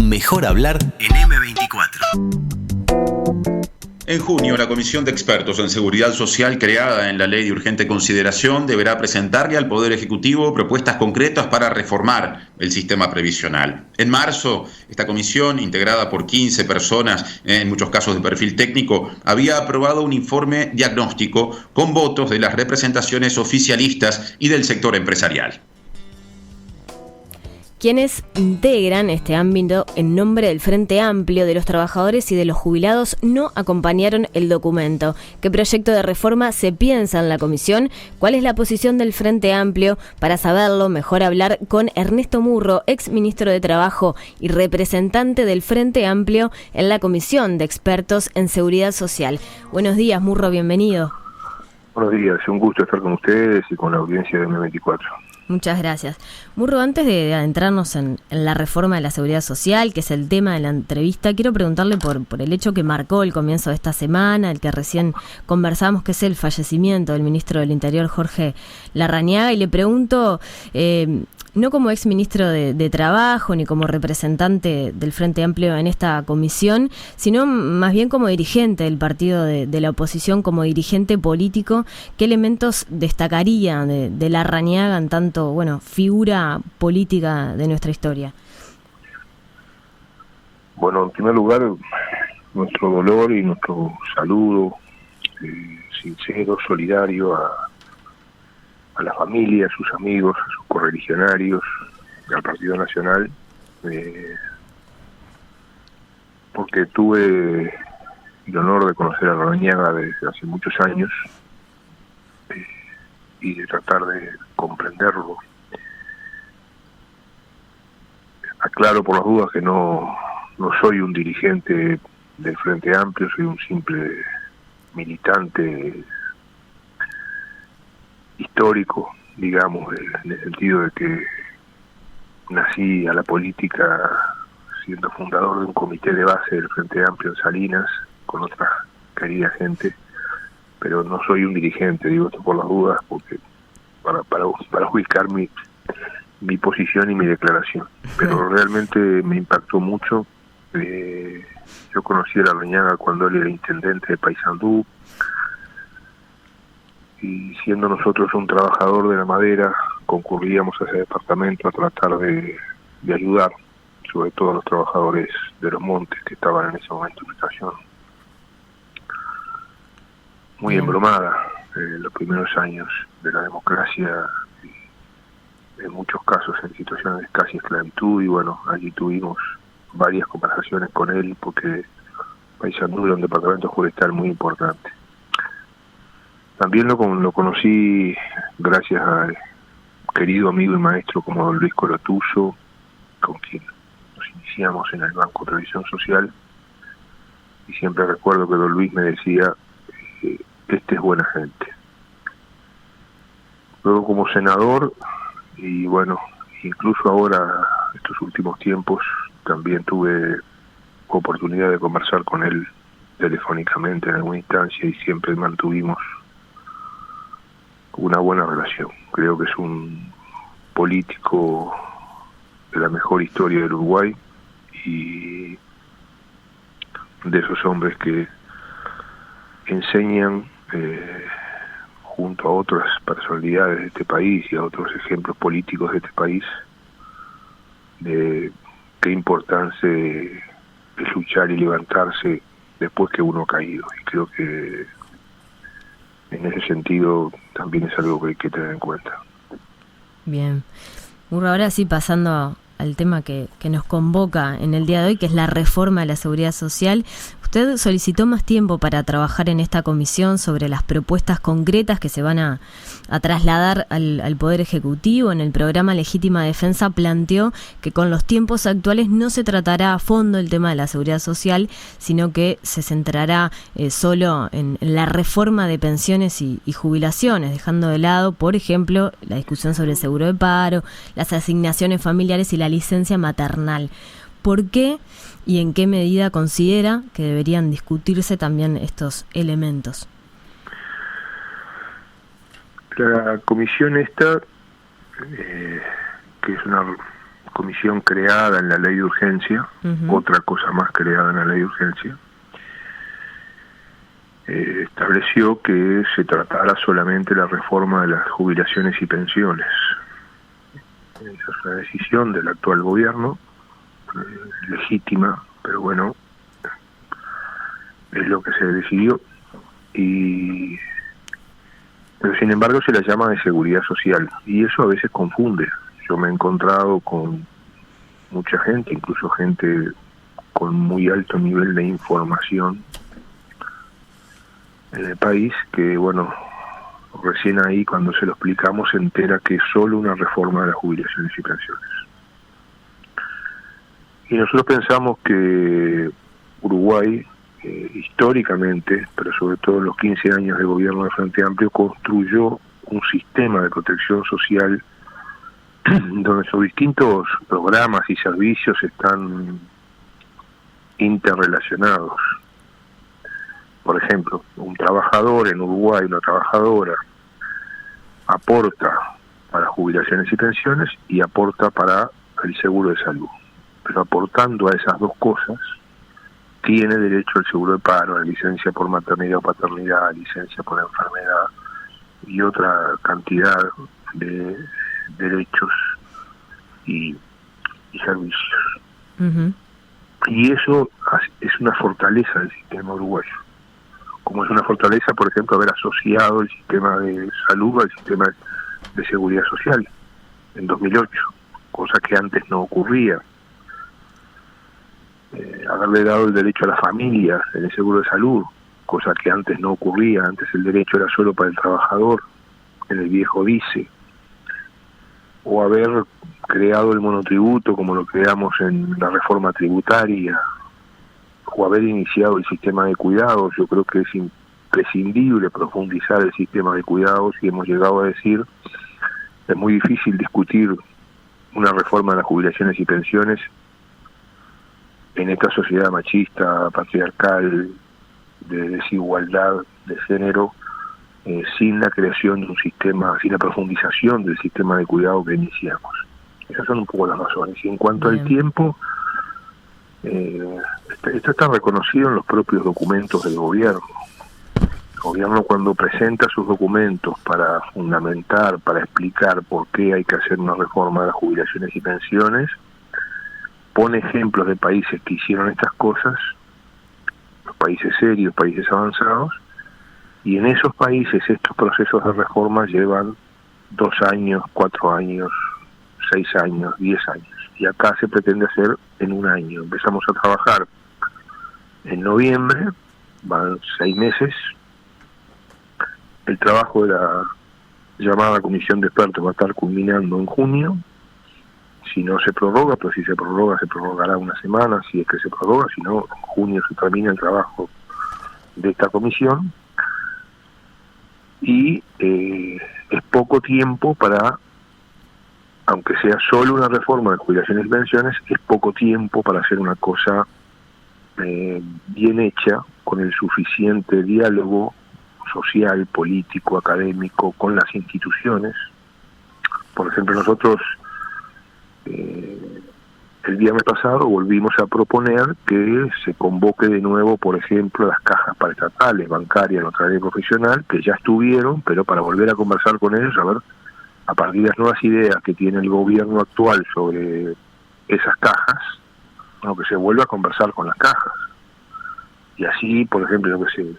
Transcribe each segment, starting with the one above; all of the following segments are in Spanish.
Mejor hablar en M24. En junio, la Comisión de Expertos en Seguridad Social, creada en la Ley de Urgente Consideración, deberá presentarle al Poder Ejecutivo propuestas concretas para reformar el sistema previsional. En marzo, esta comisión, integrada por 15 personas, en muchos casos de perfil técnico, había aprobado un informe diagnóstico con votos de las representaciones oficialistas y del sector empresarial. Quienes integran este ámbito en nombre del Frente Amplio de los Trabajadores y de los Jubilados no acompañaron el documento. ¿Qué proyecto de reforma se piensa en la comisión? ¿Cuál es la posición del Frente Amplio? Para saberlo, mejor hablar con Ernesto Murro, ex ministro de Trabajo y representante del Frente Amplio en la Comisión de Expertos en Seguridad Social. Buenos días, Murro, bienvenido. Buenos días, un gusto estar con ustedes y con la audiencia de M24. Muchas gracias. Murro, antes de adentrarnos en la reforma de la seguridad social, que es el tema de la entrevista, quiero preguntarle por el hecho que marcó el comienzo de esta semana, el que recién conversamos, que es el fallecimiento del ministro del Interior, Jorge Larrañaga, y le pregunto, no como ex ministro de Trabajo ni como representante del Frente Amplio en esta comisión, sino más bien como dirigente del partido de la oposición, como dirigente político, ¿qué elementos destacaría de Larrañaga en tanto, figura política de nuestra historia? Bueno, en primer lugar, nuestro dolor y nuestro saludo sincero, solidario a la familia, a sus amigos, a sus correligionarios, al Partido Nacional, porque tuve el honor de conocer a Larrañaga desde hace muchos años y de tratar de comprenderlo. Aclaro por las dudas que no soy un dirigente del Frente Amplio, soy un simple militante histórico, digamos, en el sentido de que nací a la política siendo fundador de un comité de base del Frente Amplio en Salinas, con otra querida gente, pero no soy un dirigente, digo esto por las dudas, porque para ubicar mi posición y mi declaración. Pero realmente me impactó mucho. Yo conocí a Larrañaga cuando él era intendente de Paysandú, y siendo nosotros un trabajador de la madera, concurríamos a ese departamento a tratar de ayudar, sobre todo a los trabajadores de los montes que estaban en ese momento en una situación muy embromada, los primeros años de la democracia, en muchos casos en situaciones de casi esclavitud, y bueno, allí tuvimos varias conversaciones con él, porque Paysandú era un departamento forestal muy importante. También lo conocí gracias al querido amigo y maestro como don Luis Corotuso, con quien nos iniciamos en el Banco de Previsión Social, y siempre recuerdo que don Luis me decía, este es buena gente. Luego como senador, y bueno, incluso ahora, estos últimos tiempos, también tuve oportunidad de conversar con él telefónicamente en alguna instancia, y siempre mantuvimos una buena relación. Creo que es un político de la mejor historia del Uruguay, y de esos hombres que enseñan junto a otras personalidades de este país y a otros ejemplos políticos de este país, de qué importancia es luchar y levantarse después que uno ha caído. Y creo que en ese sentido también es algo que hay que tener en cuenta. Bien. Murro, ahora sí, pasando al tema que nos convoca en el día de hoy, que es la reforma de la seguridad social. Usted solicitó más tiempo para trabajar en esta comisión sobre las propuestas concretas que se van a trasladar al Poder Ejecutivo. En el programa Legítima Defensa planteó que con los tiempos actuales no se tratará a fondo el tema de la seguridad social, sino que se centrará solo en la reforma de pensiones y jubilaciones, dejando de lado, por ejemplo, la discusión sobre el seguro de paro, las asignaciones familiares y la licencia maternal. ¿Por qué y en qué medida considera que deberían discutirse también estos elementos? La comisión esta, que es una comisión creada en la ley de urgencia, otra cosa más creada en la ley de urgencia, estableció que se tratara solamente la reforma de las jubilaciones y pensiones. Esa es una decisión del actual gobierno, legítima, pero bueno, es lo que se decidió. Pero sin embargo se la llama de seguridad social, y eso a veces confunde. Yo me he encontrado con mucha gente, incluso gente con muy alto nivel de información en el país, que bueno, recién ahí cuando se lo explicamos se entera que es solo una reforma de las jubilaciones y pensiones. Y nosotros pensamos que Uruguay, históricamente, pero sobre todo en los 15 años de gobierno del Frente Amplio, construyó un sistema de protección social donde sus distintos programas y servicios están interrelacionados. Por ejemplo, un trabajador en Uruguay, una trabajadora, aporta para jubilaciones y pensiones y aporta para el seguro de salud. Pero aportando a esas dos cosas, tiene derecho al seguro de paro, a la licencia por maternidad o paternidad, a licencia por enfermedad y otra cantidad de derechos y servicios. Y eso es una fortaleza del sistema uruguayo. Como es una fortaleza, por ejemplo, haber asociado el sistema de salud al sistema de seguridad social en 2008, cosa que antes no ocurría. Haberle dado el derecho a la familia en el seguro de salud, cosa que antes no ocurría. Antes el derecho era solo para el trabajador, en el viejo dice. O haber creado el monotributo como lo creamos en la reforma tributaria, o haber iniciado el sistema de cuidados. Yo creo que es imprescindible profundizar el sistema de cuidados, y hemos llegado a decir, es muy difícil discutir una reforma de las jubilaciones y pensiones en esta sociedad machista, patriarcal, de desigualdad de género, sin la creación de un sistema, sin la profundización del sistema de cuidado que iniciamos. Esas son un poco las razones. Y en cuanto al tiempo, esto está reconocido en los propios documentos del gobierno. El gobierno, cuando presenta sus documentos para fundamentar, para explicar por qué hay que hacer una reforma de las jubilaciones y pensiones, pone ejemplos de países que hicieron estas cosas, los países serios, países avanzados, y en esos países estos procesos de reforma llevan 2 años, 4 años, 6 años, 10 años. Y acá se pretende hacer en 1 año. Empezamos a trabajar en noviembre, van 6 meses. El trabajo de la llamada comisión de expertos va a estar culminando en junio. Si no se prorroga, pero si se prorroga, se prorrogará 1 semana, si es que se prorroga. Si no, en junio se termina el trabajo de esta comisión. Y es poco tiempo para, aunque sea solo una reforma de jubilaciones y pensiones, es poco tiempo para hacer una cosa bien hecha, con el suficiente diálogo social, político, académico, con las instituciones. Por ejemplo, nosotros el viernes pasado volvimos a proponer que se convoque de nuevo, por ejemplo, las cajas paraestatales, bancarias, notaria profesional, que ya estuvieron, pero para volver a conversar con ellos, a ver, a partir de las nuevas ideas que tiene el gobierno actual sobre esas cajas, bueno, que se vuelva a conversar con las cajas. Y así, por ejemplo, yo que sé,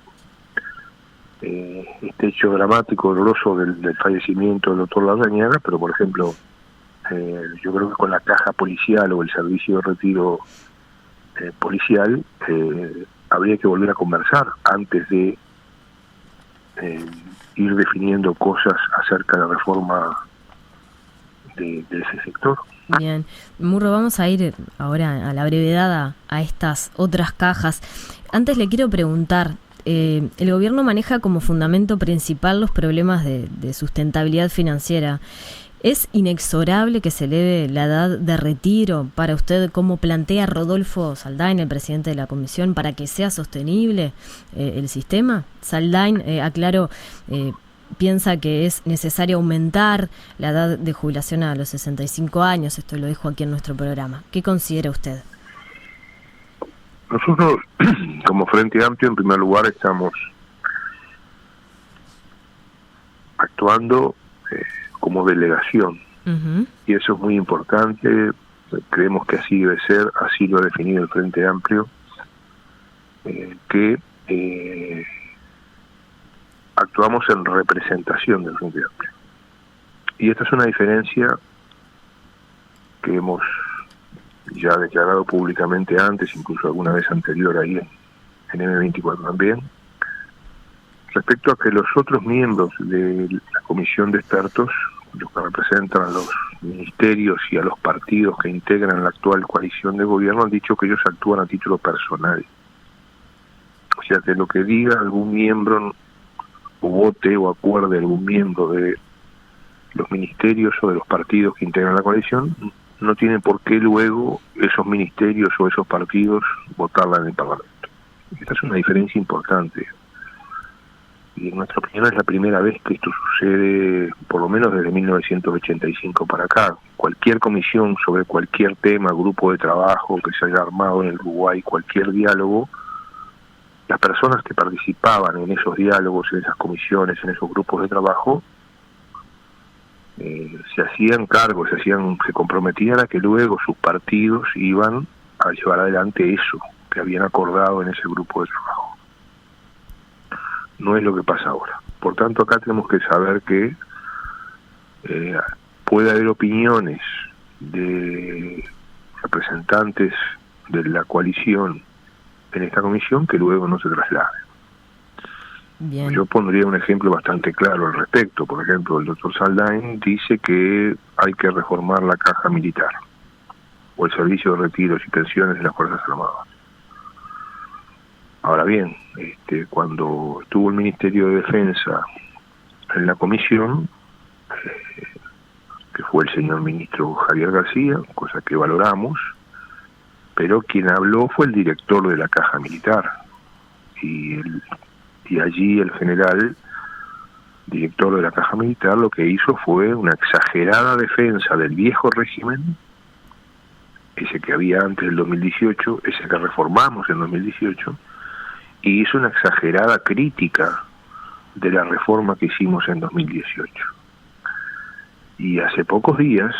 este hecho dramático, doloroso del fallecimiento del doctor Larrañaga, pero por ejemplo, yo creo que con la caja policial o el servicio de retiro policial habría que volver a conversar antes de ir definiendo cosas acerca de la reforma de ese sector. Bien, Murro, vamos a ir ahora a la brevedad a estas otras cajas. Antes le quiero preguntar, el gobierno maneja como fundamento principal los problemas de sustentabilidad financiera. ¿Es inexorable que se eleve la edad de retiro para usted, como plantea Rodolfo Saldain, el presidente de la comisión, para que sea sostenible el sistema? Saldain, aclaro, piensa que es necesario aumentar la edad de jubilación a los 65 años, esto lo dijo aquí en nuestro programa. ¿Qué considera usted? Nosotros, como Frente Amplio, en primer lugar, estamos actuando como delegación. Uh-huh. Y eso es muy importante. Creemos que así debe ser, así lo ha definido el Frente Amplio, que actuamos en representación del Frente Amplio. Y esta es una diferencia que hemos ya declarado públicamente antes, incluso alguna vez anterior ahí en M24 también, respecto a que los otros miembros de la comisión de expertos, los que representan a los ministerios y a los partidos que integran la actual coalición de gobierno, han dicho que ellos actúan a título personal. O sea, que lo que diga algún miembro o vote o acuerde algún miembro de los ministerios o de los partidos que integran la coalición, no tiene por qué luego esos ministerios o esos partidos votarla en el Parlamento. Esta es una diferencia importante. Y en nuestra opinión es la primera vez que esto sucede, por lo menos desde 1985 para acá. Cualquier comisión sobre cualquier tema, grupo de trabajo que se haya armado en el Uruguay, cualquier diálogo, las personas que participaban en esos diálogos, en esas comisiones, en esos grupos de trabajo, se hacían cargo, se comprometían a que luego sus partidos iban a llevar adelante eso que habían acordado en ese grupo de trabajo. No es lo que pasa ahora. Por tanto, acá tenemos que saber que puede haber opiniones de representantes de la coalición en esta comisión que luego no se trasladen. Bien. Yo pondría un ejemplo bastante claro al respecto. Por ejemplo, el doctor Saldain dice que hay que reformar la caja militar o el servicio de retiros y pensiones de las Fuerzas Armadas. Ahora bien, cuando estuvo el Ministerio de Defensa en la comisión, que fue el señor ministro Javier García, cosa que valoramos, pero quien habló fue el director de la caja militar, y allí el general director de la caja militar lo que hizo fue una exagerada defensa del viejo régimen, ese que había antes del 2018, ese que reformamos en 2018, y hizo una exagerada crítica de la reforma que hicimos en 2018. Y hace pocos días,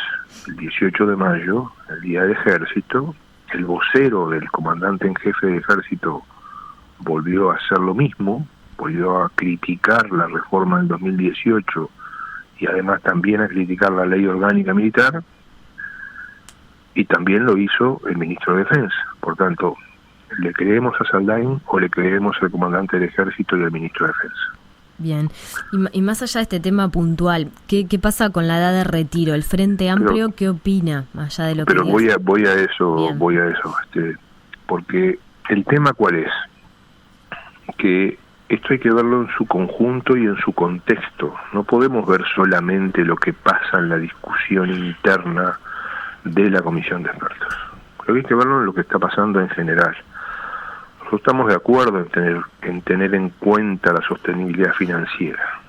el 18 de mayo, el Día del Ejército, el vocero del comandante en jefe del Ejército volvió a hacer lo mismo, volvió a criticar la reforma del 2018 y además también a criticar la ley orgánica militar, y también lo hizo el ministro de Defensa. Por tanto, ¿le creemos a Saldain o le creemos al comandante del Ejército y al ministro de Defensa? Bien, y más allá de este tema puntual, ¿qué pasa con la edad de retiro? ¿El Frente Amplio qué opina, más allá de lo que voy a eso, porque el tema ¿cuál es? Que esto hay que verlo en su conjunto y en su contexto. No podemos ver solamente lo que pasa en la discusión interna de la comisión de expertos. Creo que hay que verlo en lo que está pasando en general. Nosotros estamos de acuerdo en tener en cuenta la sostenibilidad financiera,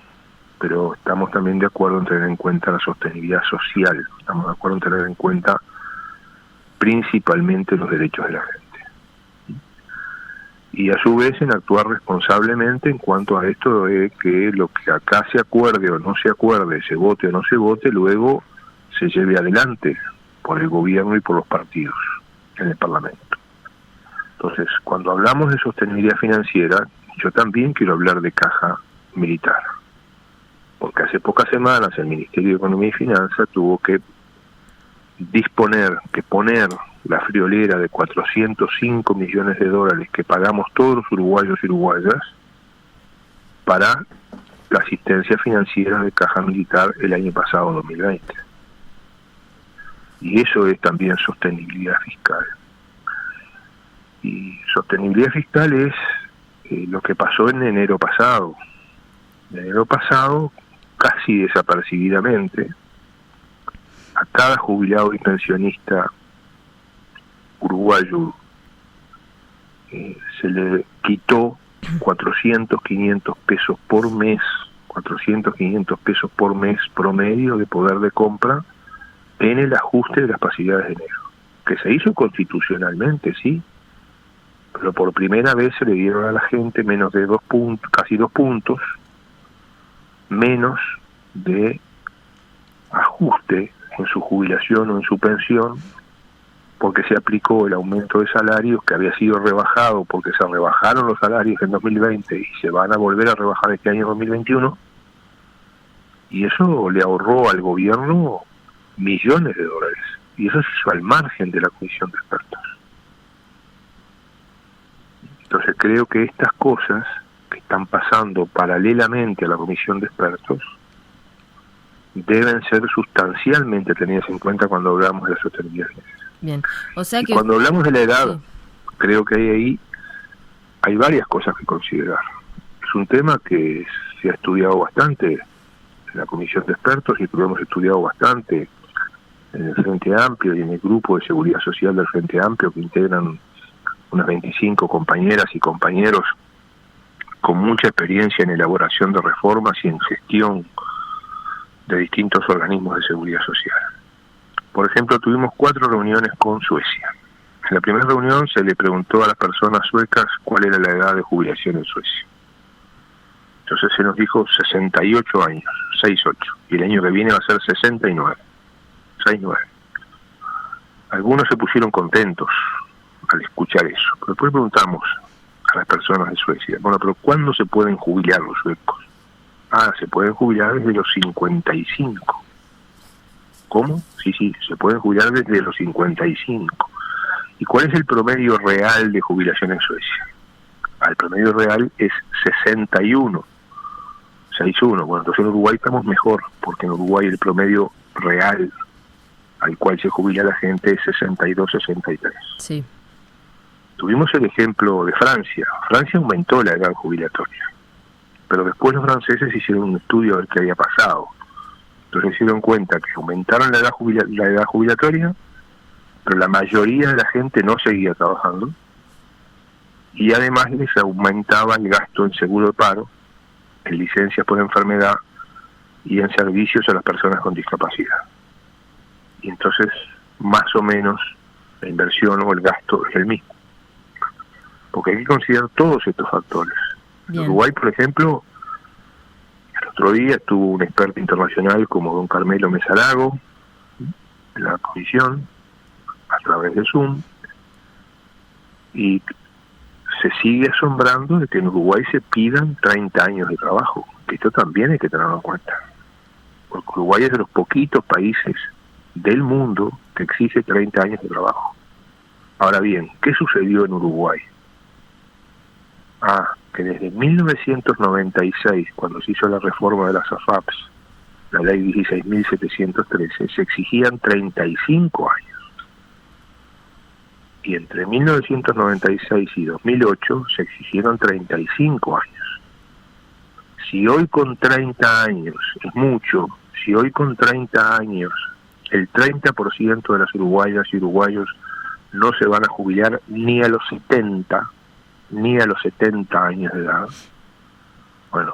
pero estamos también de acuerdo en tener en cuenta la sostenibilidad social. Estamos de acuerdo en tener en cuenta principalmente los derechos de la gente. Y a su vez en actuar responsablemente en cuanto a esto de que lo que acá se acuerde o no se acuerde, se vote o no se vote, luego se lleve adelante por el gobierno y por los partidos en el Parlamento. Entonces, cuando hablamos de sostenibilidad financiera, yo también quiero hablar de caja militar, porque hace pocas semanas el Ministerio de Economía y Finanzas tuvo que poner la friolera de 405 millones de dólares que pagamos todos los uruguayos y uruguayas para la asistencia financiera de caja militar el año pasado, 2020. Y eso es también sostenibilidad fiscal. Y sostenibilidad fiscal es lo que pasó en enero pasado. En enero pasado, casi desapercibidamente, a cada jubilado y pensionista uruguayo se le quitó 400, 500 pesos por mes 400, 500 pesos por mes promedio de poder de compra en el ajuste de las pasidades de enero, que se hizo constitucionalmente, sí, pero por primera vez se le dieron a la gente menos de 2 puntos, casi 2 puntos, menos de ajuste en su jubilación o en su pensión, porque se aplicó el aumento de salarios que había sido rebajado, porque se rebajaron los salarios en 2020 y se van a volver a rebajar este año 2021, y eso le ahorró al gobierno millones de dólares, y eso se hizo al margen de la comisión de expertos. Entonces creo que estas cosas que están pasando paralelamente a la comisión de expertos deben ser sustancialmente tenidas en cuenta cuando hablamos de la sostenibilidad. Bien, o sea que... Y cuando hablamos de la edad, sí, creo que hay varias cosas que considerar. Es un tema que se ha estudiado bastante en la comisión de expertos y que lo hemos estudiado bastante en el Frente Amplio y en el grupo de seguridad social del Frente Amplio, que integran unas 25 compañeras y compañeros con mucha experiencia en elaboración de reformas y en gestión de distintos organismos de seguridad social. Por ejemplo, tuvimos 4 reuniones con Suecia. En la primera reunión se le preguntó a las personas suecas cuál era la edad de jubilación en Suecia. Entonces se nos dijo 68 años, 68, y el año que viene va a ser 69, 69. Algunos se pusieron contentos al escuchar eso, pero después preguntamos a las personas de Suecia, bueno, pero ¿cuándo se pueden jubilar los suecos? Se pueden jubilar desde los 55. ¿Cómo? Sí, se pueden jubilar desde los 55. ¿Y cuál es el promedio real de jubilación en Suecia? El promedio real es 61. 61. Bueno, entonces en Uruguay estamos mejor, porque en Uruguay el promedio real al cual se jubila la gente es 62, 63. Sí. Tuvimos el ejemplo de Francia. Francia aumentó la edad jubilatoria, pero después los franceses hicieron un estudio a ver qué había pasado. Entonces se dieron cuenta que aumentaron la edad jubilatoria, pero la mayoría de la gente no seguía trabajando, y además les aumentaba el gasto en seguro de paro, en licencias por enfermedad y en servicios a las personas con discapacidad. Y entonces, más o menos, la inversión o el gasto es el mismo. Porque hay que considerar todos estos factores. Bien. En Uruguay, por ejemplo, el otro día estuvo un experto internacional como don Carmelo Mesalago en la comisión, a través de Zoom, y se sigue asombrando de que en Uruguay se pidan 30 años de trabajo, que esto también hay que tenerlo en cuenta, porque Uruguay es de los poquitos países del mundo que exige 30 años de trabajo. Ahora bien, ¿qué sucedió en Uruguay? Que desde 1996, cuando se hizo la reforma de las AFAPs, la ley 16.713, se exigían 35 años. Y entre 1996 y 2008 se exigieron 35 años. Si hoy con 30 años es mucho, si hoy con 30 años el 30% de las uruguayas y uruguayos no se van a jubilar ni a los 70 años de edad, bueno,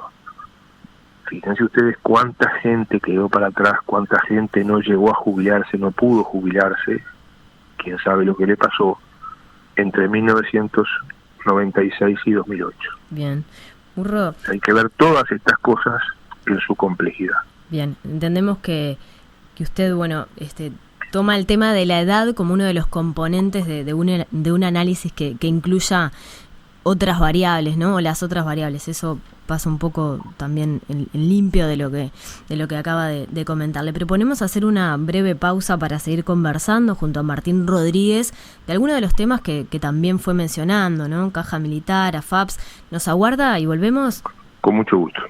fíjense ustedes cuánta gente quedó para atrás, cuánta gente no llegó a jubilarse, no pudo jubilarse, quién sabe lo que le pasó entre 1996 y 2008. Bien. Urro. Hay que ver todas estas cosas en su complejidad. Bien, entendemos que usted, bueno, toma el tema de la edad como uno de los componentes de un análisis que incluya otras variables, ¿no? O las otras variables. Eso pasa un poco también en limpio de lo que acaba de comentar. Le proponemos hacer una breve pausa para seguir conversando junto a Martín Rodríguez de algunos de los temas que también fue mencionando, ¿no? Caja Militar, AFAPs. ¿Nos aguarda y volvemos? Con mucho gusto.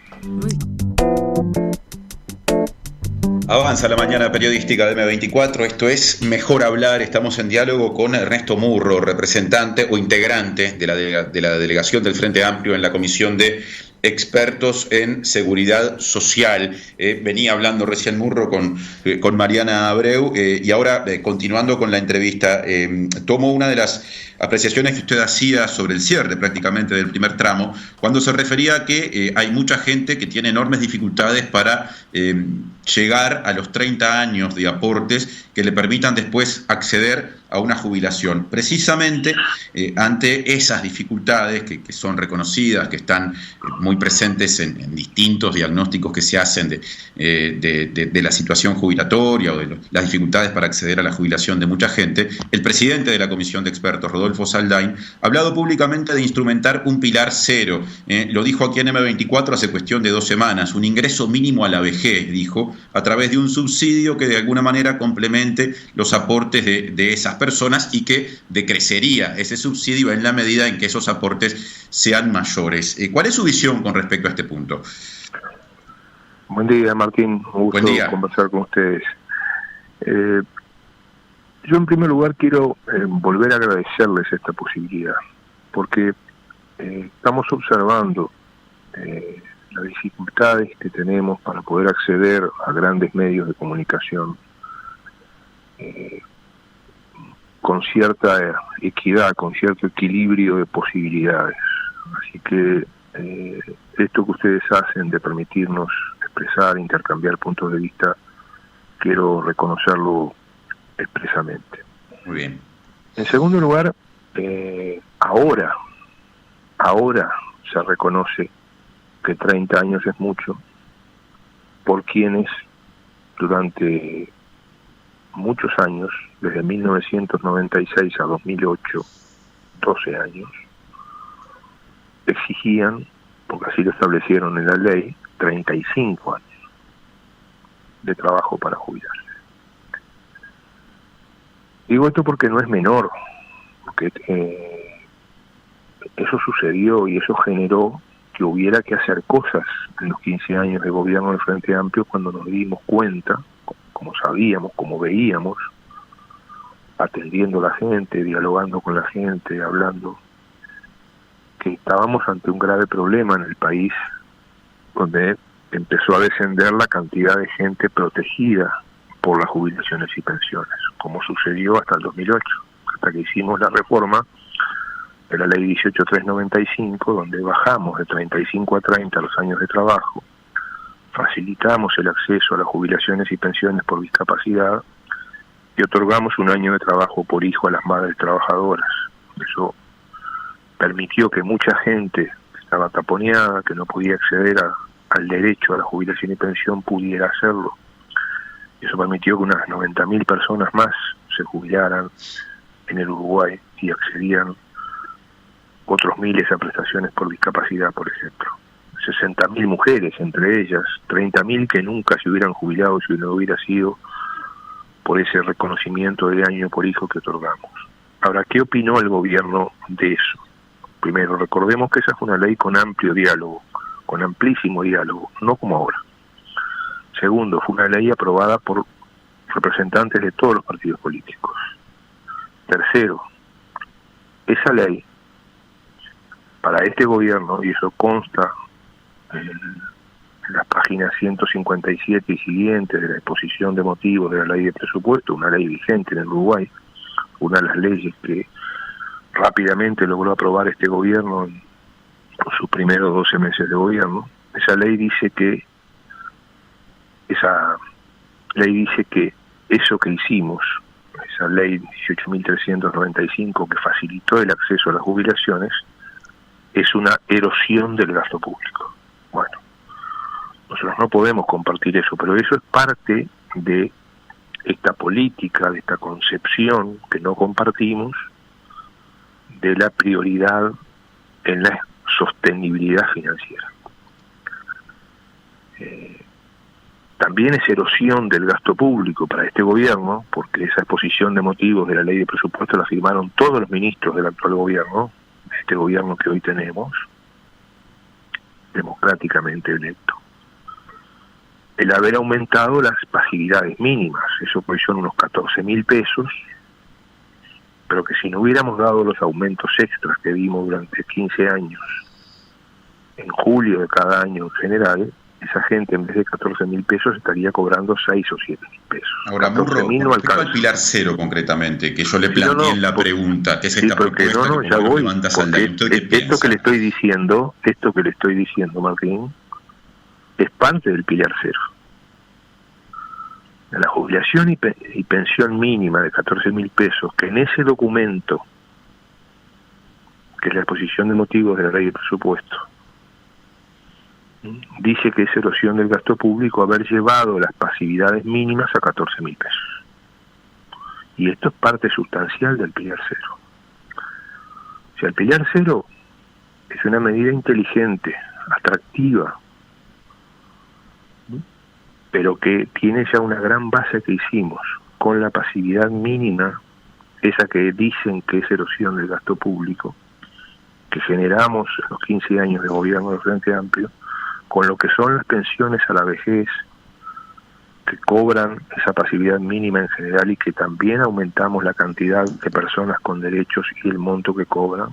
Avanza la mañana periodística de M24, esto es Mejor Hablar, estamos en diálogo con Ernesto Murro, representante o integrante de la delegación del Frente Amplio en la Comisión de expertos en seguridad social. Venía hablando recién Murro con Mariana Abreu y ahora, continuando con la entrevista, tomo una de las apreciaciones que usted hacía sobre el cierre prácticamente del primer tramo, cuando se refería a que hay mucha gente que tiene enormes dificultades para llegar a los 30 años de aportes que le permitan después acceder a una jubilación. Precisamente ante esas dificultades que son reconocidas, que están muy presentes en distintos diagnósticos que se hacen de la situación jubilatoria o de las dificultades para acceder a la jubilación de mucha gente, el presidente de la Comisión de Expertos, Rodolfo Saldain, ha hablado públicamente de instrumentar un pilar cero. Lo dijo aquí en M24 hace cuestión de 2 semanas, un ingreso mínimo a la vejez, dijo, a través de un subsidio que de alguna manera complemente los aportes de esas personas y que decrecería ese subsidio en la medida en que esos aportes sean mayores. ¿Cuál es su visión con respecto a este punto? Buen día, Martín. Un gusto conversar con ustedes. Yo en primer lugar quiero volver a agradecerles esta posibilidad, porque estamos observando las dificultades que tenemos para poder acceder a grandes medios de comunicación con cierta equidad, con cierto equilibrio de posibilidades. Así que esto que ustedes hacen de permitirnos expresar, intercambiar puntos de vista, quiero reconocerlo expresamente. Muy bien. En segundo lugar, ahora se reconoce que 30 años es mucho por quienes durante muchos años, desde 1996 a 2008, 12 años, exigían, porque así lo establecieron en la ley, 35 años de trabajo para jubilarse. Digo esto porque no es menor, porque eso sucedió y eso generó que hubiera que hacer cosas en los 15 años de gobierno del Frente Amplio, cuando nos dimos cuenta, como sabíamos, como veíamos, atendiendo a la gente, dialogando con la gente, hablando, que estábamos ante un grave problema en el país, donde empezó a descender la cantidad de gente protegida por las jubilaciones y pensiones, como sucedió hasta el 2008, hasta que hicimos la reforma de la ley 18.395, donde bajamos de 35 a 30 los años de trabajo, facilitamos el acceso a las jubilaciones y pensiones por discapacidad y otorgamos 1 año de trabajo por hijo a las madres trabajadoras. Eso permitió que mucha gente que estaba taponeada, que no podía acceder al derecho a la jubilación y pensión, pudiera hacerlo. Eso permitió que unas 90.000 personas más se jubilaran en el Uruguay y accedían otros miles a prestaciones por discapacidad, por ejemplo. 60.000 mujeres, entre ellas 30.000 que nunca se hubieran jubilado si no hubiera sido por ese reconocimiento de año por hijo que otorgamos. Ahora, ¿qué opinó el gobierno de eso? Primero, recordemos que esa fue una ley con amplio diálogo, con amplísimo diálogo, no como ahora. Segundo, fue una ley aprobada por representantes de todos los partidos políticos. Tercero, esa ley, para este gobierno, y eso consta en las páginas 157 y siguientes de la exposición de motivos de la ley de presupuesto, una ley vigente en el Uruguay, una de las leyes que rápidamente logró aprobar este gobierno en sus primeros 12 meses de gobierno. Esa ley dice que eso que hicimos, esa ley 18.395 que facilitó el acceso a las jubilaciones, es una erosión del gasto público. Bueno, nosotros no podemos compartir eso, pero eso es parte de esta política, de esta concepción que no compartimos, de la prioridad en la sostenibilidad financiera. También es erosión del gasto público para este gobierno, porque esa exposición de motivos de la ley de presupuesto la firmaron todos los ministros del actual gobierno, de este gobierno que hoy tenemos, democráticamente electo. El haber aumentado las pasividades mínimas, eso pues son unos 14.000 pesos, pero que si no hubiéramos dado los aumentos extras que dimos durante 15 años en julio de cada año en general, esa gente en vez de 14.000 pesos estaría cobrando 6 o 7.000 pesos. Ahora, Murro, con respecto al Pilar Cero concretamente, que yo le planteé en la pregunta, que es esta propuesta que ya voy, levanta Saldaña, ¿usted qué piensa? Esto que le estoy diciendo, Martín, es parte del Pilar Cero. La jubilación y pensión mínima de 14.000 pesos, que en ese documento, que es la exposición de motivos de la ley de presupuesto, dice que es erosión del gasto público haber llevado las pasividades mínimas a 14.000 pesos. Y esto es parte sustancial del Pilar Cero. O sea, el Pilar Cero es una medida inteligente, atractiva, pero que tiene ya una gran base que hicimos con la pasividad mínima, esa que dicen que es erosión del gasto público, que generamos en los 15 años de gobierno del Frente Amplio, con lo que son las pensiones a la vejez, que cobran esa pasividad mínima en general y que también aumentamos la cantidad de personas con derechos y el monto que cobran,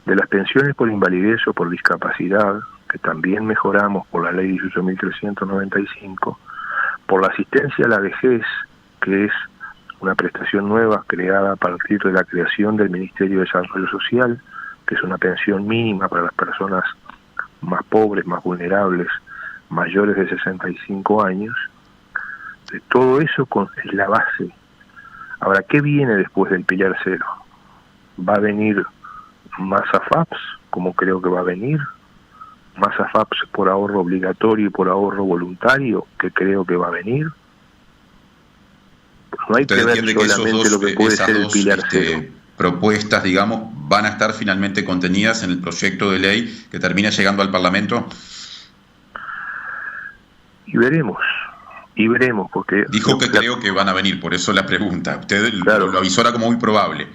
de las pensiones por invalidez o por discapacidad, que también mejoramos por la ley 18.395, por la asistencia a la vejez, que es una prestación nueva creada a partir de la creación del Ministerio de Desarrollo Social, que es una pensión mínima para las personas más pobres, más vulnerables, mayores de 65 años. De todo eso es la base. Ahora, ¿qué viene después del Pilar Cero? ¿Va a venir más AFAPs, como creo que va a venir? ¿Más AFAPs por ahorro obligatorio y por ahorro voluntario, que creo que va a venir? Pues no hay que ver solamente lo que puede ser el Pilar Cero. Propuestas, digamos, van a estar finalmente contenidas en el proyecto de ley que termina llegando al Parlamento. Y veremos, porque... Dijo que creo que van a venir, por eso la pregunta. Usted lo avisora como muy probable.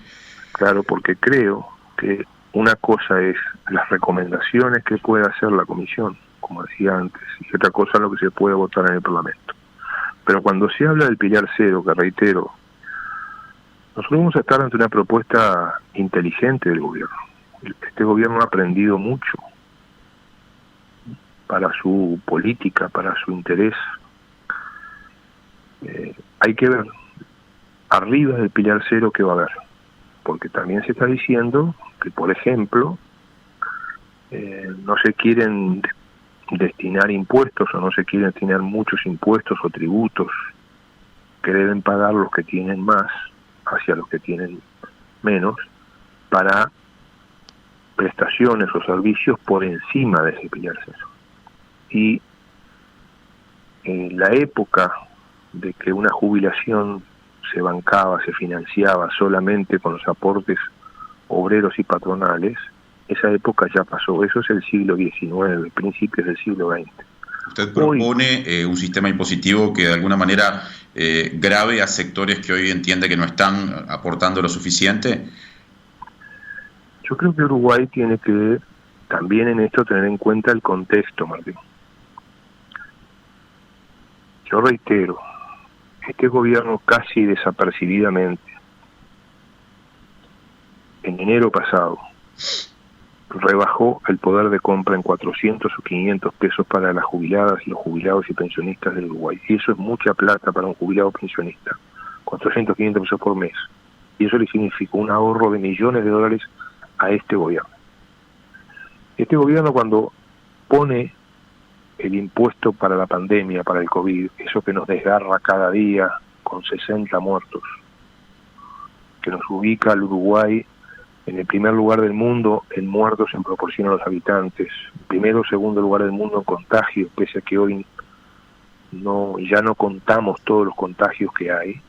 Claro, porque creo que una cosa es las recomendaciones que puede hacer la Comisión, como decía antes, y otra cosa es lo que se puede votar en el Parlamento. Pero cuando se habla del Pilar Cero, que reitero, nosotros vamos a estar ante una propuesta inteligente del gobierno. Este gobierno ha aprendido mucho para su política, para su interés. Hay que ver arriba del Pilar Cero qué va a haber, porque también se está diciendo que, por ejemplo, no se quieren destinar impuestos o no se quieren destinar muchos impuestos o tributos que deben pagar los que tienen más hacia los que tienen menos, para prestaciones o servicios por encima de ese Pilar Cero. Y en la época de que una jubilación se bancaba, se financiaba solamente con los aportes obreros y patronales, esa época ya pasó. Eso es el siglo XIX, principios del siglo XX. ¿Usted propone un sistema impositivo que de alguna manera grave a sectores que hoy entiende que no están aportando lo suficiente? Yo creo que Uruguay tiene que también en esto tener en cuenta el contexto, Martín. Yo reitero, este gobierno casi desapercibidamente, en enero pasado, rebajó el poder de compra en 400 o 500 pesos para las jubiladas y los jubilados y pensionistas del Uruguay. Y eso es mucha plata para un jubilado pensionista, 400, 500 pesos por mes. Y eso le significó un ahorro de millones de dólares a este gobierno. Este gobierno, cuando pone el impuesto para la pandemia, para el COVID, eso que nos desgarra cada día con 60 muertos, que nos ubica al Uruguay en el primer lugar del mundo en muertos en proporción a los habitantes, primero o segundo lugar del mundo en contagios, pese a que hoy ya no contamos todos los contagios que hay.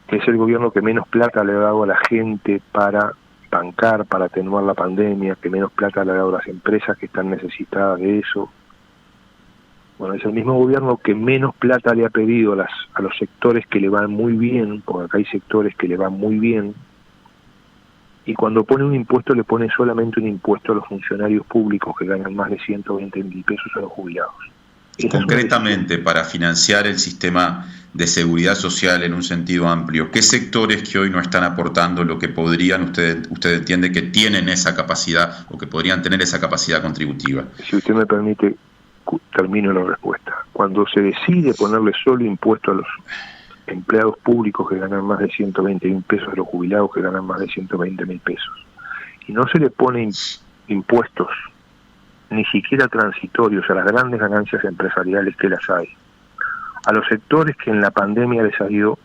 Es el gobierno que menos plata le ha dado a la gente para bancar, para atenuar la pandemia, que menos plata le ha dado a las empresas que están necesitadas de eso. Bueno, es el mismo gobierno que menos plata le ha pedido a los sectores que le van muy bien, porque acá hay sectores que le van muy bien, y cuando pone un impuesto le pone solamente un impuesto a los funcionarios públicos que ganan más de 120.000 pesos a los jubilados. Concretamente, para financiar el sistema de seguridad social en un sentido amplio, ¿qué sectores que hoy no están aportando lo que podrían, usted entiende que tienen esa capacidad o que podrían tener esa capacidad contributiva? Si usted me permite, termino la respuesta. Cuando se decide ponerle solo impuesto a los empleados públicos que ganan más de 120.000 pesos, a los jubilados que ganan más de 120.000 pesos, y no se le ponen impuestos ni siquiera transitorios a las grandes ganancias empresariales que las hay, a los sectores que en la pandemia les ha ido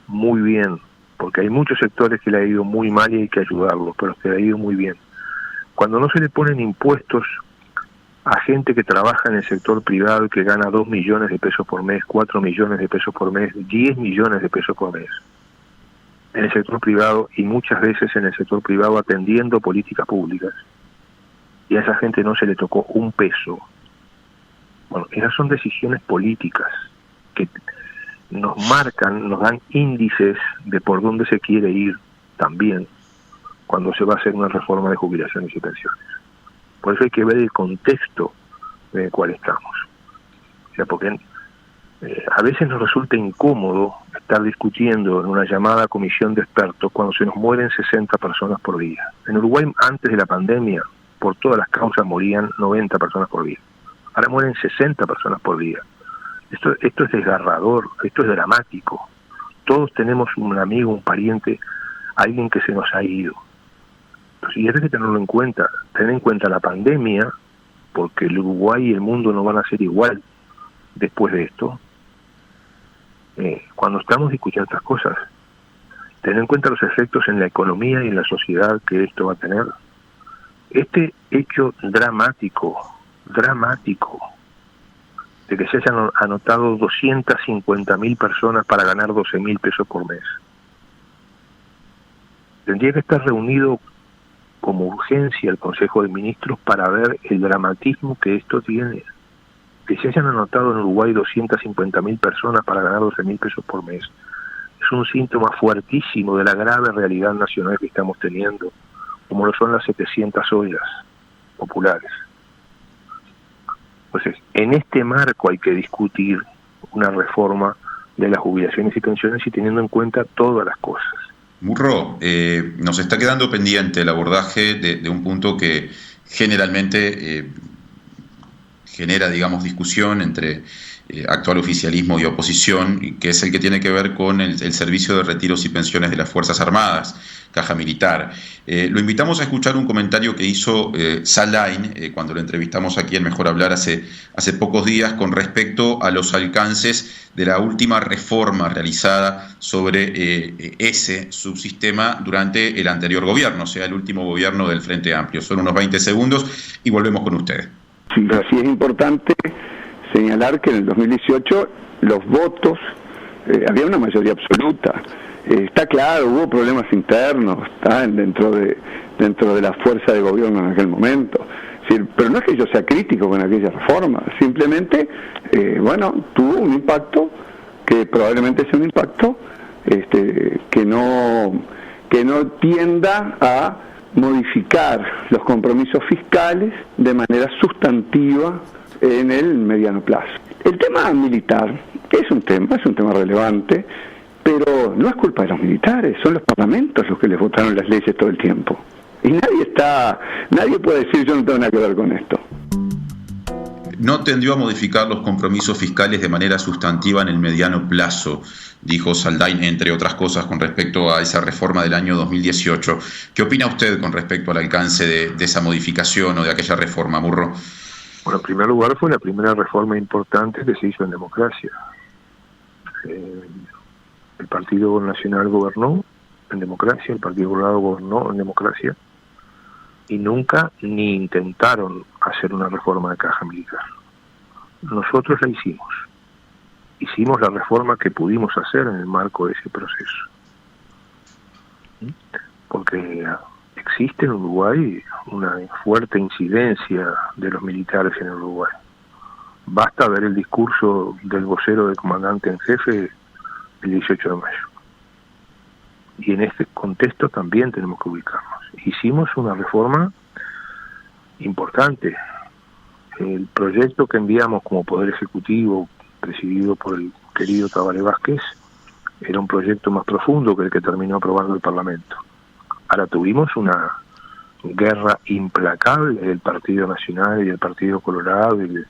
muy bien, porque hay muchos sectores que le ha ido muy mal y hay que ayudarlos, pero que le ha ido muy bien. Cuando no se le ponen impuestos a gente que trabaja en el sector privado y que gana 2 millones de pesos por mes, 4 millones de pesos por mes, 10 millones de pesos por mes, en el sector privado, y muchas veces en el sector privado atendiendo políticas públicas, y a esa gente no se le tocó un peso. Bueno, esas son decisiones políticas que nos marcan, nos dan índices de por dónde se quiere ir también cuando se va a hacer una reforma de jubilaciones y pensiones. Por eso hay que ver el contexto en el cual estamos. O sea, porque a veces nos resulta incómodo estar discutiendo en una llamada comisión de expertos cuando se nos mueren 60 personas por día. En Uruguay, antes de la pandemia, por todas las causas morían 90 personas por día. Ahora mueren 60 personas por día. Esto es desgarrador, esto es dramático. Todos tenemos un amigo, un pariente, alguien que se nos ha ido. Entonces, y hay que tenerlo en cuenta. Tener en cuenta la pandemia, porque el Uruguay y el mundo no van a ser igual después de esto. Cuando estamos discutiendo estas cosas, tener en cuenta los efectos en la economía y en la sociedad que esto va a tener. Este hecho dramático, de que se hayan anotado 250.000 personas para ganar 12.000 pesos por mes, tendría que estar reunido como urgencia el Consejo de Ministros para ver el dramatismo que esto tiene. Que se hayan anotado en Uruguay 250.000 personas para ganar 12.000 pesos por mes es un síntoma fuertísimo de la grave realidad nacional que estamos teniendo, como lo son las 700 ollas populares. Entonces, en este marco hay que discutir una reforma de las jubilaciones y pensiones y teniendo en cuenta todas las cosas. Murro, nos está quedando pendiente el abordaje de un punto que generalmente genera, digamos, discusión entre actual oficialismo y oposición, que es el que tiene que ver con el servicio de retiros y pensiones de las Fuerzas Armadas, Caja Militar. Lo invitamos a escuchar un comentario que hizo Saldain cuando lo entrevistamos aquí en Mejor Hablar hace pocos días con respecto a los alcances de la última reforma realizada sobre ese subsistema durante el anterior gobierno, o sea, el último gobierno del Frente Amplio. Son unos 20 segundos y volvemos con ustedes. Sí, así es importante señalar que en el 2018 los votos, había una mayoría absoluta. Está claro, hubo problemas internos dentro de la fuerza de gobierno en aquel momento. Pero no es que yo sea crítico con aquella reforma, simplemente, tuvo un impacto que probablemente sea un impacto que no tienda a modificar los compromisos fiscales de manera sustantiva en el mediano plazo. El tema militar es un tema relevante, pero no es culpa de los militares, son los parlamentos los que les votaron las leyes todo el tiempo. Y nadie puede decir yo no tengo nada que ver con esto. No tendió a modificar los compromisos fiscales de manera sustantiva en el mediano plazo, dijo Saldain, entre otras cosas, con respecto a esa reforma del año 2018. ¿Qué opina usted con respecto al alcance de esa modificación o de aquella reforma, Murro? Bueno, en primer lugar fue la primera reforma importante que se hizo en democracia. El Partido Nacional gobernó en democracia, el Partido Colorado gobernó en democracia, y nunca ni intentaron hacer una reforma de Caja Militar. Nosotros la hicimos. Hicimos la reforma que pudimos hacer en el marco de ese proceso. Porque existe en Uruguay una fuerte incidencia de los militares en Uruguay. Basta ver el discurso del vocero del comandante en jefe el 18 de mayo. Y en este contexto también tenemos que ubicarnos. Hicimos una reforma importante el proyecto que enviamos como Poder Ejecutivo, presidido por el querido Tabaré Vázquez, era un proyecto más profundo que el que terminó aprobando el Parlamento. Ahora tuvimos una guerra implacable del Partido Nacional y del Partido Colorado y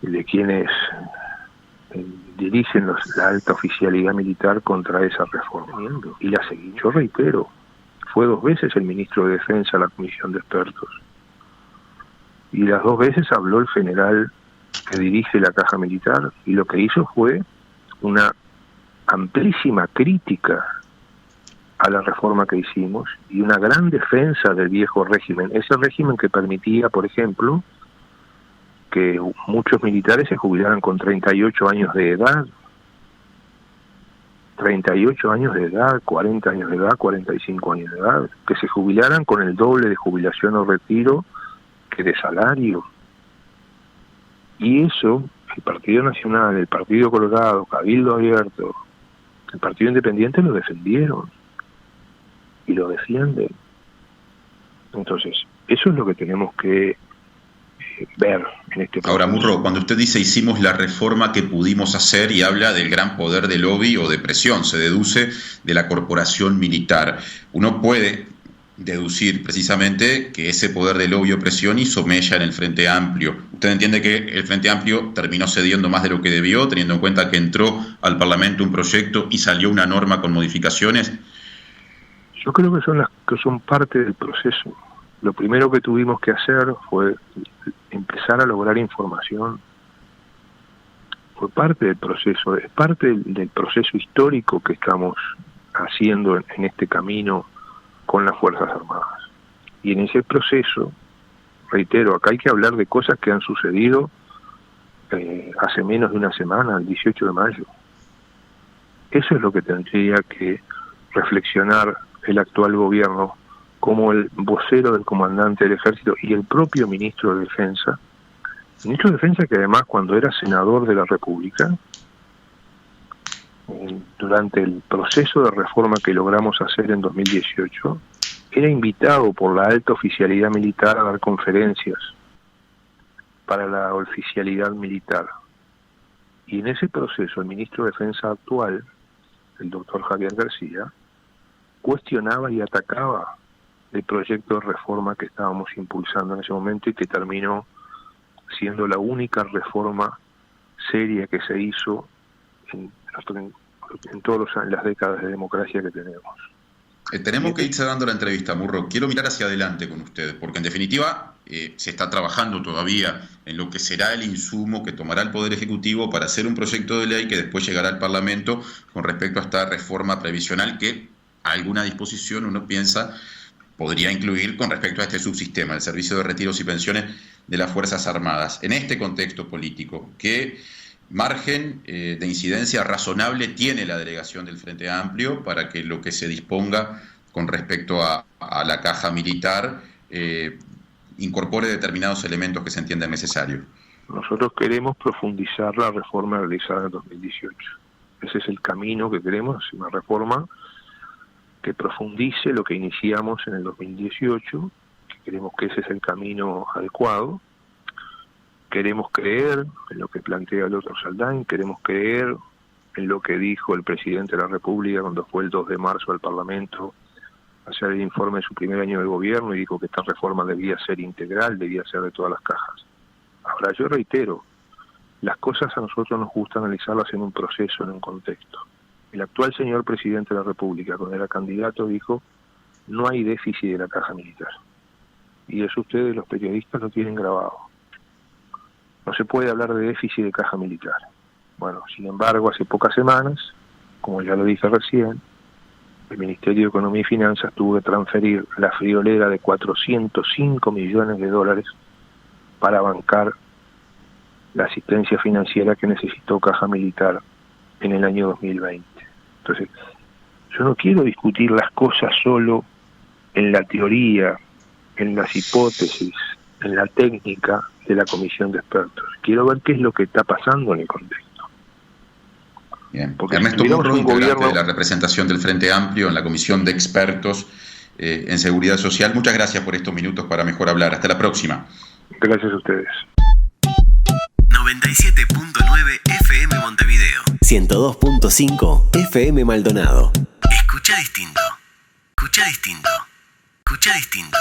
de quienes dirigen la alta oficialidad militar contra esa reforma. Y la seguí. Yo reitero, fue 2 veces el ministro de Defensa a la comisión de expertos. Y las 2 veces habló el general que dirige la Caja Militar, y lo que hizo fue una amplísima crítica a la reforma que hicimos y una gran defensa del viejo régimen, ese régimen que permitía, por ejemplo, que muchos militares se jubilaran con 38 años de edad, 38 años de edad, 40 años de edad, 45 años de edad, que se jubilaran con el doble de jubilación o retiro que de salario. Y eso, el Partido Nacional, el Partido Colorado, Cabildo Abierto, el Partido Independiente lo defendieron y lo defienden. Entonces, eso es lo que tenemos que ver en este proceso. Ahora, Murro, cuando usted dice hicimos la reforma que pudimos hacer y habla del gran poder de lobby o de presión, se deduce de la corporación militar. Uno puede deducir precisamente que ese poder de lobby o presión hizo mella en el Frente Amplio. ¿Usted entiende que el Frente Amplio terminó cediendo más de lo que debió, teniendo en cuenta que entró al Parlamento un proyecto y salió una norma con modificaciones? Yo creo que son parte del proceso. Lo primero que tuvimos que hacer fue empezar a lograr información. Fue parte del proceso, es parte del proceso histórico que estamos haciendo en este camino con las Fuerzas Armadas. Y en ese proceso, reitero, acá hay que hablar de cosas que han sucedido hace menos de una semana, el 18 de mayo. Eso es lo que tendría que reflexionar el actual gobierno, como el vocero del comandante del Ejército y el propio ministro de Defensa. El ministro de Defensa, que además cuando era senador de la República, durante el proceso de reforma que logramos hacer en 2018, era invitado por la alta oficialidad militar a dar conferencias para la oficialidad militar. Y en ese proceso el ministro de Defensa actual, el doctor Javier García, cuestionaba y atacaba el proyecto de reforma que estábamos impulsando en ese momento y que terminó siendo la única reforma seria que se hizo en todas las décadas de democracia que tenemos. Tenemos que ir cerrando la entrevista, Murro. Quiero mirar hacia adelante con usted, porque en definitiva se está trabajando todavía en lo que será el insumo que tomará el Poder Ejecutivo para hacer un proyecto de ley que después llegará al Parlamento con respecto a esta reforma previsional que alguna disposición uno piensa podría incluir con respecto a este subsistema, el servicio de retiros y pensiones de las Fuerzas Armadas. En este contexto político, ¿qué margen de incidencia razonable tiene la delegación del Frente Amplio para que lo que se disponga con respecto a la caja militar incorpore determinados elementos que se entiendan necesarios? Nosotros queremos profundizar la reforma realizada en 2018. Ese es el camino que queremos, una reforma que profundice lo que iniciamos en el 2018, que creemos que ese es el camino adecuado. Queremos creer en lo que plantea el otro Saldain, queremos creer en lo que dijo el presidente de la República cuando fue el 2 de marzo al Parlamento a hacer el informe de su primer año de gobierno y dijo que esta reforma debía ser integral, debía ser de todas las cajas. Ahora, yo reitero, las cosas a nosotros nos gusta analizarlas en un proceso, en un contexto. El actual señor presidente de la República, cuando era candidato, dijo: no hay déficit de la caja militar. Y eso ustedes, los periodistas, lo tienen grabado. No se puede hablar de déficit de caja militar. Bueno, sin embargo, hace pocas semanas, como ya lo dije recién, el Ministerio de Economía y Finanzas tuvo que transferir la friolera de 405 millones de dólares para bancar la asistencia financiera que necesitó Caja Militar en el año 2020. Entonces, yo no quiero discutir las cosas solo en la teoría, en las hipótesis, en la técnica de la comisión de expertos. Quiero ver qué es lo que está pasando en el contexto. Bien. Porque Ernesto si Murro, integrante gobierno de la representación del Frente Amplio en la comisión de expertos en seguridad social. Muchas gracias por estos minutos para Mejor Hablar. Hasta la próxima. Gracias a ustedes. 97.9 FM Montevideo. 102.5 FM Maldonado. Escucha distinto. Escucha distinto. Escucha distinto.